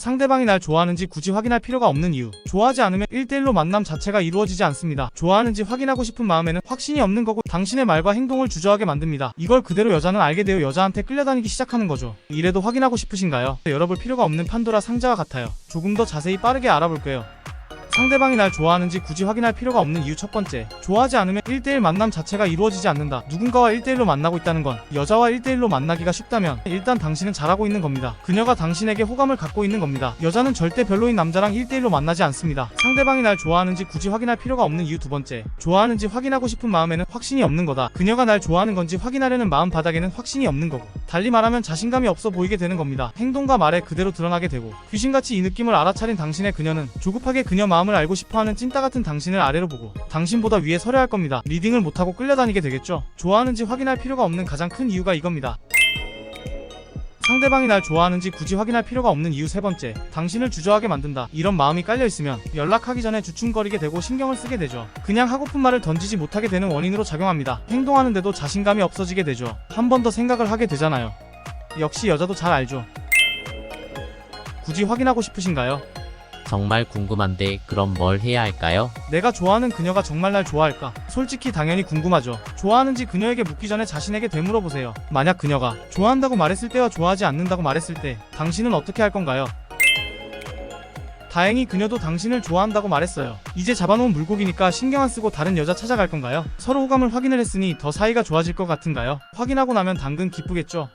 상대방이 날 좋아하는지 굳이 확인할 필요가 없는 이유. 좋아하지 않으면 1대1로 만남 자체가 이루어지지 않습니다. 좋아하는지 확인하고 싶은 마음에는 확신이 없는 거고 당신의 말과 행동을 주저하게 만듭니다. 이걸 그대로 여자는 알게 되어 여자한테 끌려다니기 시작하는 거죠. 이래도 확인하고 싶으신가요? 열어볼 필요가 없는 판도라 상자와 같아요. 조금 더 자세히 빠르게 알아볼게요. 상대방이 날 좋아하는지 굳이 확인할 필요가 없는 이유. 첫 번째, 좋아하지 않으면 1대1 만남 자체가 이루어지지 않는다. 누군가와 1대1로 만나고 있다는 건 여자와 1대1로 만나기가 쉽다면 일단 당신은 잘하고 있는 겁니다. 그녀가 당신에게 호감을 갖고 있는 겁니다. 여자는 절대 별로인 남자랑 1대1로 만나지 않습니다. 상대방이 날 좋아하는지 굳이 확인할 필요가 없는 이유. 두 번째, 좋아하는지 확인하고 싶은 마음에는 확신이 없는 거다. 그녀가 날 좋아하는 건지 확인하려는 마음 바닥에는 확신이 없는 거고, 달리 말하면 자신감이 없어 보이게 되는 겁니다. 행동과 말에 그대로 드러나게 되고, 귀신같이 이 느낌을 알아차린 당신의 그녀는 조급하게 그녀 마음을 알고 싶어하는 찐따 같은 당신을 아래로 보고 당신보다 위에 서려 할 겁니다. 리딩을 못하고 끌려다니게 되겠죠. 좋아하는지 확인할 필요가 없는 가장 큰 이유가 이겁니다. 상대방이 날 좋아하는지 굳이 확인할 필요가 없는 이유. 세 번째, 당신을 주저하게 만든다. 이런 마음이 깔려있으면 연락하기 전에 주춤거리게 되고 신경을 쓰게 되죠. 그냥 하고픈 말을 던지지 못하게 되는 원인으로 작용합니다. 행동하는데도 자신감이 없어지게 되죠. 한 번 더 생각을 하게 되잖아요. 역시 여자도 잘 알죠. 굳이 확인하고 싶으신가요? 정말 궁금한데 그럼 뭘 해야 할까요? 내가 좋아하는 그녀가 정말 날 좋아할까? 솔직히 당연히 궁금하죠. 좋아하는지 그녀에게 묻기 전에 자신에게 되물어보세요. 만약 그녀가 좋아한다고 말했을 때와 좋아하지 않는다고 말했을 때 당신은 어떻게 할 건가요? 다행히 그녀도 당신을 좋아한다고 말했어요. 이제 잡아놓은 물고기니까 신경 안 쓰고 다른 여자 찾아갈 건가요? 서로 호감을 확인을 했으니 더 사이가 좋아질 것 같은가요? 확인하고 나면 당근 기쁘겠죠?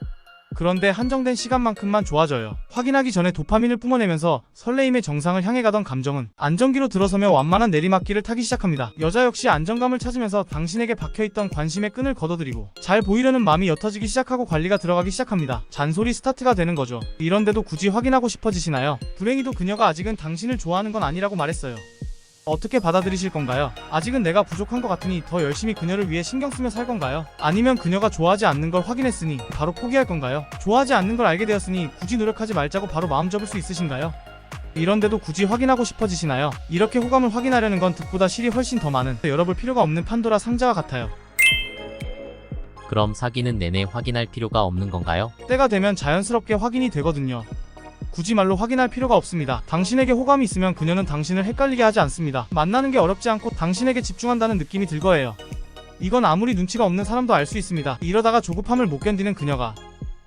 그런데 한정된 시간만큼만 좋아져요. 확인하기 전에 도파민을 뿜어내면서 설레임의 정상을 향해 가던 감정은 안정기로 들어서며 완만한 내리막길을 타기 시작합니다. 여자 역시 안정감을 찾으면서 당신에게 박혀있던 관심의 끈을 걷어들이고 잘 보이려는 마음이 옅어지기 시작하고 관리가 들어가기 시작합니다. 잔소리 스타트가 되는 거죠. 이런데도 굳이 확인하고 싶어지시나요? 불행히도 그녀가 아직은 당신을 좋아하는 건 아니라고 말했어요. 어떻게 받아들이실 건가요? 아직은 내가 부족한 것 같으니 더 열심히 그녀를 위해 신경 쓰며 살 건가요? 아니면 그녀가 좋아하지 않는 걸 확인했으니 바로 포기할 건가요? 좋아하지 않는 걸 알게 되었으니 굳이 노력하지 말자고 바로 마음 접을 수 있으신가요? 이런데도 굳이 확인하고 싶어지시나요? 이렇게 호감을 확인하려는 건 득보다 실이 훨씬 더 많은, 열어볼 필요가 없는 판도라 상자와 같아요. 그럼 사귀는 내내 확인할 필요가 없는 건가요? 때가 되면 자연스럽게 확인이 되거든요. 굳이 말로 확인할 필요가 없습니다. 당신에게 호감이 있으면 그녀는 당신을 헷갈리게 하지 않습니다. 만나는 게 어렵지 않고 당신에게 집중한다는 느낌이 들 거예요. 이건 아무리 눈치가 없는 사람도 알 수 있습니다. 이러다가 조급함을 못 견디는 그녀가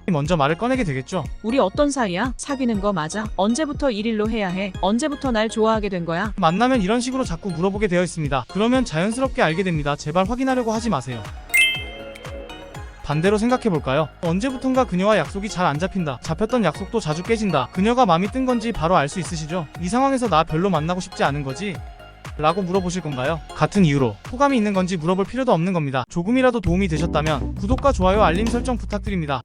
먼저 말을 꺼내게 되겠죠. 우리 어떤 사이야? 사귀는 거 맞아? 언제부터 1일로 해야 해? 언제부터 날 좋아하게 된 거야? 만나면 이런 식으로 자꾸 물어보게 되어 있습니다. 그러면 자연스럽게 알게 됩니다. 제발 확인하려고 하지 마세요. 반대로 생각해볼까요? 언제부턴가 그녀와 약속이 잘 안 잡힌다. 잡혔던 약속도 자주 깨진다. 그녀가 마음이 뜬 건지 바로 알 수 있으시죠? 이 상황에서 나 별로 만나고 싶지 않은 거지? 라고 물어보실 건가요? 같은 이유로 호감이 있는 건지 물어볼 필요도 없는 겁니다. 조금이라도 도움이 되셨다면 구독과 좋아요 알림 설정 부탁드립니다.